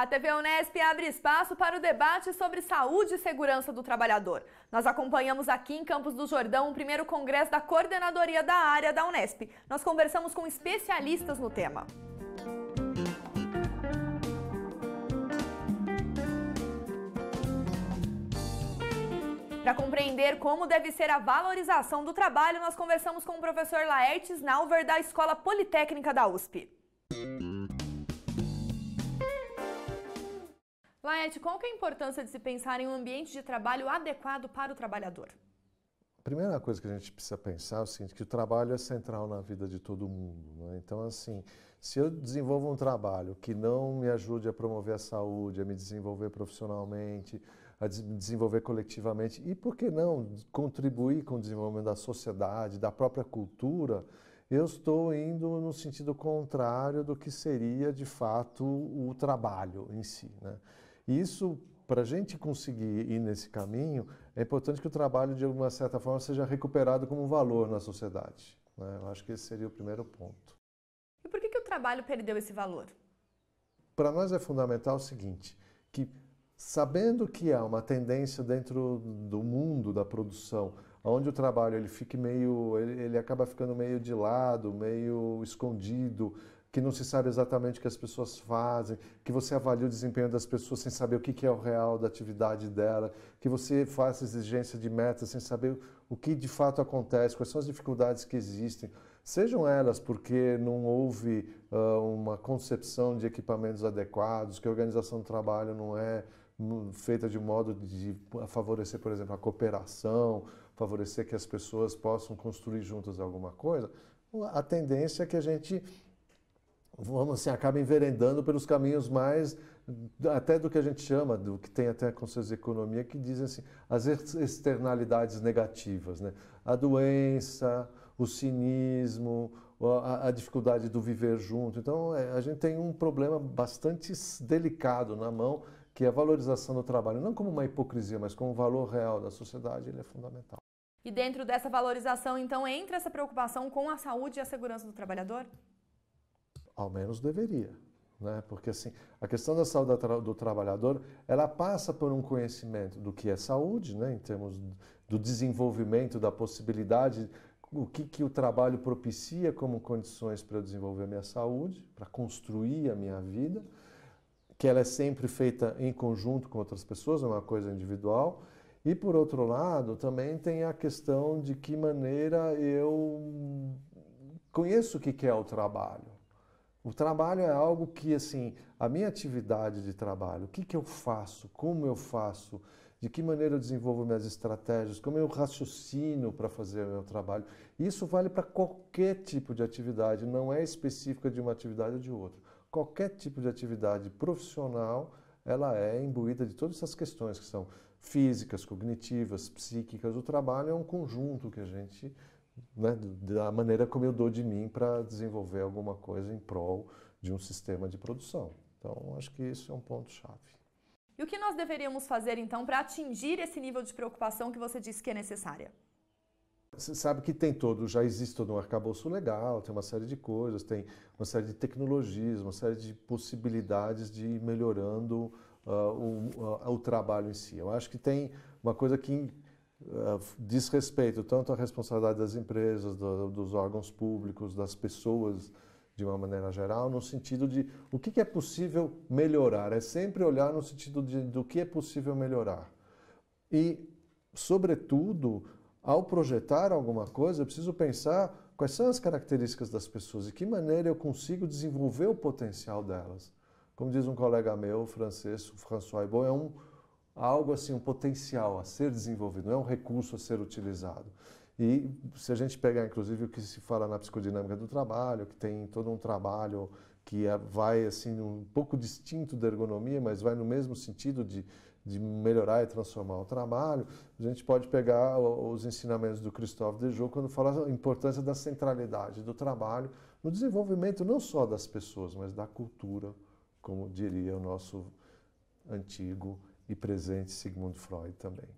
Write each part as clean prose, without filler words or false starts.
A TV Unesp abre espaço para o debate sobre saúde e segurança do trabalhador. Nós acompanhamos aqui em Campos do Jordão o primeiro congresso da coordenadoria da área da Unesp. Nós conversamos com especialistas no tema. Para compreender como deve ser a valorização do trabalho, nós conversamos com o professor Laertes Nauver, da Escola Politécnica da USP. Laerte, qual que é a importância de se pensar em um ambiente de trabalho adequado para o trabalhador? A primeira coisa que a gente precisa pensar é o seguinte, que o trabalho é central na vida de todo mundo, né? Então, assim, se eu desenvolvo um trabalho que não me ajude a promover a saúde, a me desenvolver profissionalmente, a me desenvolver coletivamente e, por que não, contribuir com o desenvolvimento da sociedade, da própria cultura, eu estou indo no sentido contrário do que seria, de fato, o trabalho em si, né? E isso, para a gente conseguir ir nesse caminho, é importante que o trabalho, de alguma certa forma, seja recuperado como um valor na sociedade, né? Eu acho que esse seria o primeiro ponto. E por que o trabalho perdeu esse valor? Para nós é fundamental o seguinte, que sabendo que há uma tendência dentro do mundo da produção, onde o trabalho ele acaba ficando meio de lado, meio escondido, que não se sabe exatamente o que as pessoas fazem, que você avalia o desempenho das pessoas sem saber o que é o real da atividade dela, que você faça exigência de metas sem saber o que de fato acontece, quais são as dificuldades que existem, sejam elas porque não houve uma concepção de equipamentos adequados, que a organização do trabalho não é feita de modo de favorecer, por exemplo, a cooperação, favorecer que as pessoas possam construir juntas alguma coisa, a tendência é que a gente acaba enveredando pelos caminhos mais, até do que a gente chama, do que tem até conceitos de economia, que dizem assim, as externalidades negativas, né? A doença, o cinismo, a dificuldade do viver junto. Então, a gente tem um problema bastante delicado na mão, que é a valorização do trabalho, não como uma hipocrisia, mas como um valor real da sociedade, ele é fundamental. E dentro dessa valorização, então, entra essa preocupação com a saúde e a segurança do trabalhador? Ao menos deveria, né? Porque assim, a questão da saúde do trabalhador, ela passa por um conhecimento do que é saúde, né? Em termos do desenvolvimento, da possibilidade, o que o trabalho propicia como condições para eu desenvolver a minha saúde, para construir a minha vida, que ela é sempre feita em conjunto com outras pessoas, não é uma coisa individual. E, por outro lado, também tem a questão de que maneira eu conheço o que é o trabalho. O trabalho é algo que, assim, a minha atividade de trabalho, o que eu faço, como eu faço, de que maneira eu desenvolvo minhas estratégias, como eu raciocino para fazer o meu trabalho. Isso vale para qualquer tipo de atividade, não é específica de uma atividade ou de outra. Qualquer tipo de atividade profissional, ela é imbuída de todas essas questões que são físicas, cognitivas, psíquicas. O trabalho é um conjunto que a gente, né, da maneira como eu dou de mim para desenvolver alguma coisa em prol de um sistema de produção. Então, acho que isso é um ponto-chave. E o que nós deveríamos fazer, então, para atingir esse nível de preocupação que você disse que é necessária? Você sabe que já existe todo um arcabouço legal, tem uma série de coisas, tem uma série de tecnologias, uma série de possibilidades de ir melhorando o trabalho em si. Eu acho que tem uma coisa que diz respeito tanto à responsabilidade das empresas, dos órgãos públicos, das pessoas de uma maneira geral, no sentido de o que é possível melhorar. É sempre olhar no sentido do que é possível melhorar. E, sobretudo, ao projetar alguma coisa, eu preciso pensar quais são as características das pessoas e que maneira eu consigo desenvolver o potencial delas. Como diz um colega meu, francês, François Hibon, algo assim, um potencial a ser desenvolvido, não é um recurso a ser utilizado. E se a gente pegar, inclusive, o que se fala na psicodinâmica do trabalho, que tem todo um trabalho que vai assim um pouco distinto da ergonomia, mas vai no mesmo sentido de melhorar e transformar o trabalho, a gente pode pegar os ensinamentos do Christophe Dejoux quando fala a importância da centralidade do trabalho no desenvolvimento não só das pessoas, mas da cultura, como diria o nosso antigo e presente Sigmund Freud também.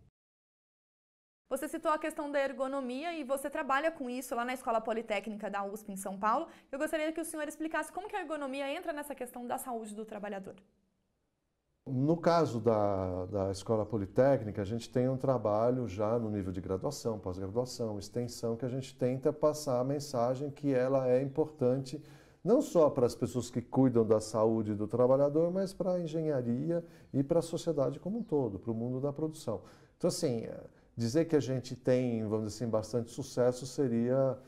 Você citou a questão da ergonomia e você trabalha com isso lá na Escola Politécnica da USP em São Paulo. Eu gostaria que o senhor explicasse como que a ergonomia entra nessa questão da saúde do trabalhador. No caso da Escola Politécnica, a gente tem um trabalho já no nível de graduação, pós-graduação, extensão, que a gente tenta passar a mensagem que ela é importante não só para as pessoas que cuidam da saúde do trabalhador, mas para a engenharia e para a sociedade como um todo, para o mundo da produção. Então, assim, dizer que a gente tem, vamos dizer assim, bastante sucesso seria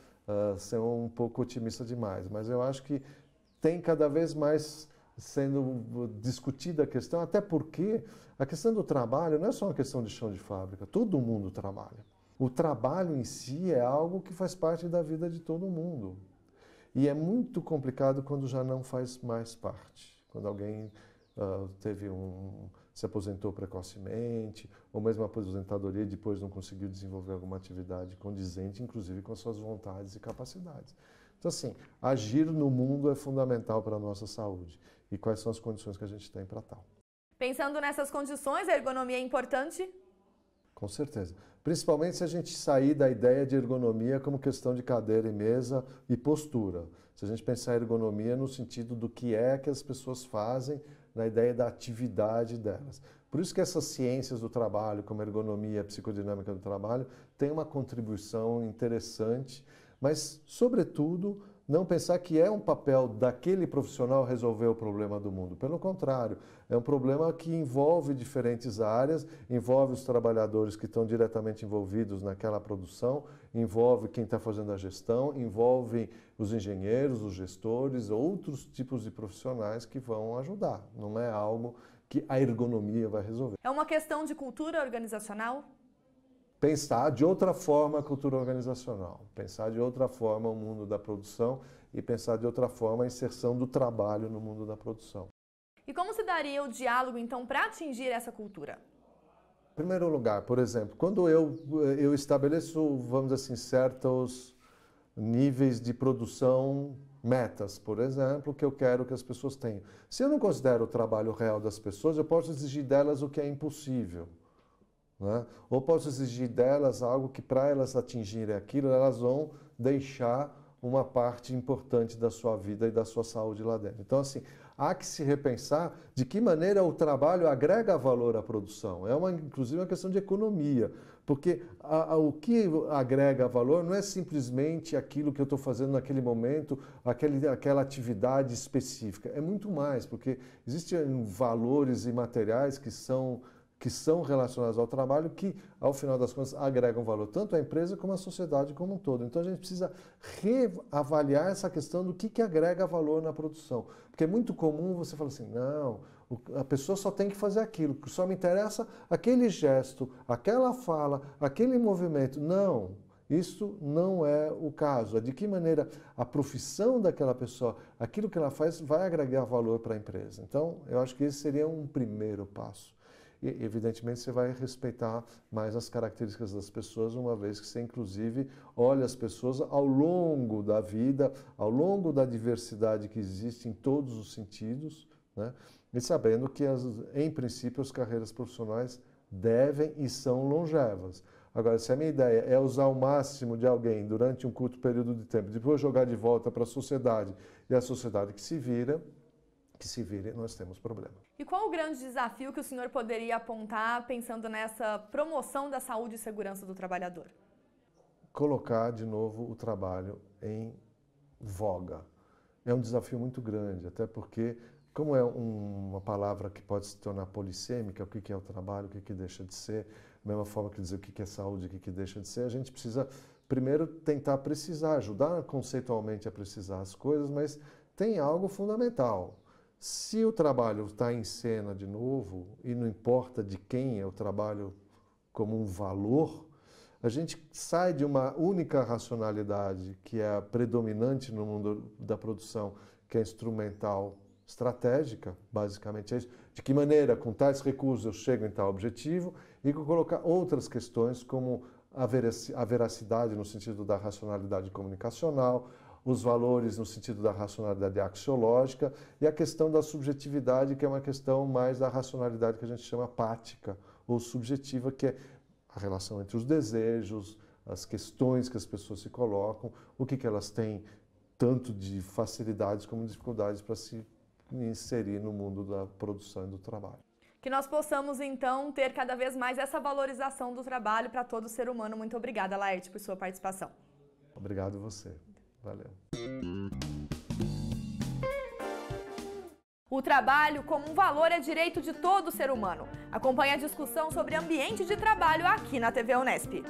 ser um pouco otimista demais, mas eu acho que tem cada vez mais sendo discutida a questão, até porque a questão do trabalho não é só uma questão de chão de fábrica, todo mundo trabalha. O trabalho em si é algo que faz parte da vida de todo mundo. E é muito complicado quando já não faz mais parte. Quando alguém se aposentou precocemente, ou mesmo a aposentadoria e depois não conseguiu desenvolver alguma atividade condizente, inclusive com as suas vontades e capacidades. Então, assim, agir no mundo é fundamental para a nossa saúde. E quais são as condições que a gente tem para tal? Pensando nessas condições, a ergonomia é importante? Com certeza. Principalmente se a gente sair da ideia de ergonomia como questão de cadeira e mesa e postura. Se a gente pensar em ergonomia no sentido do que é que as pessoas fazem, na ideia da atividade delas. Por isso que essas ciências do trabalho, como a ergonomia, a psicodinâmica do trabalho, têm uma contribuição interessante, mas, sobretudo, não pensar que é um papel daquele profissional resolver o problema do mundo. Pelo contrário, é um problema que envolve diferentes áreas, envolve os trabalhadores que estão diretamente envolvidos naquela produção, envolve quem está fazendo a gestão, envolve os engenheiros, os gestores, outros tipos de profissionais que vão ajudar. Não é algo que a ergonomia vai resolver. É uma questão de cultura organizacional? Pensar de outra forma a cultura organizacional, pensar de outra forma o mundo da produção e pensar de outra forma a inserção do trabalho no mundo da produção. E como se daria o diálogo, então, para atingir essa cultura? Em primeiro lugar, por exemplo, quando eu estabeleço, vamos dizer assim, certos níveis de produção, metas, por exemplo, que eu quero que as pessoas tenham. Se eu não considero o trabalho real das pessoas, eu posso exigir delas o que é impossível. Né? Ou posso exigir delas algo que, para elas atingirem aquilo, elas vão deixar uma parte importante da sua vida e da sua saúde lá dentro. Então, assim, há que se repensar de que maneira o trabalho agrega valor à produção. Inclusive, uma questão de economia, porque o que agrega valor não é simplesmente aquilo que eu estou fazendo naquele momento, aquela atividade específica. É muito mais, porque existem valores imateriais que são relacionados ao trabalho que, ao final das contas, agregam valor tanto à empresa como à sociedade como um todo. Então, a gente precisa reavaliar essa questão do que agrega valor na produção. Porque é muito comum você falar assim, não, a pessoa só tem que fazer aquilo, que só me interessa aquele gesto, aquela fala, aquele movimento. Não, isso não é o caso. É de que maneira a profissão daquela pessoa, aquilo que ela faz, vai agregar valor para a empresa. Então, eu acho que esse seria um primeiro passo. E, evidentemente, você vai respeitar mais as características das pessoas, uma vez que você, inclusive, olha as pessoas ao longo da vida, ao longo da diversidade que existe em todos os sentidos, né? E sabendo que, em princípio, as carreiras profissionais devem e são longevas. Agora, se a minha ideia é usar o máximo de alguém durante um curto período de tempo, depois jogar de volta para a sociedade, e a sociedade que se vire, nós temos problema. E qual o grande desafio que o senhor poderia apontar pensando nessa promoção da saúde e segurança do trabalhador? Colocar de novo o trabalho em voga. É um desafio muito grande, até porque, como é uma palavra que pode se tornar polissêmica, o que é o trabalho, o que deixa de ser, da mesma forma que dizer o que é saúde, o que deixa de ser, a gente precisa primeiro tentar precisar, ajudar conceitualmente a precisar as coisas, mas tem algo fundamental. Se o trabalho está em cena de novo, e não importa de quem é o trabalho como um valor, a gente sai de uma única racionalidade que é a predominante no mundo da produção, que é instrumental estratégica, basicamente é isso. De que maneira, com tais recursos, eu chego em tal objetivo, e colocar outras questões como a veracidade no sentido da racionalidade comunicacional, os valores no sentido da racionalidade axiológica e a questão da subjetividade, que é uma questão mais da racionalidade que a gente chama apática ou subjetiva, que é a relação entre os desejos, as questões que as pessoas se colocam, o que elas têm tanto de facilidades como dificuldades para se inserir no mundo da produção e do trabalho. Que nós possamos, então, ter cada vez mais essa valorização do trabalho para todo ser humano. Muito obrigada, Laerte, por sua participação. Obrigado você. Valeu. O trabalho como um valor é direito de todo ser humano. Acompanhe a discussão sobre ambiente de trabalho aqui na TV Unesp.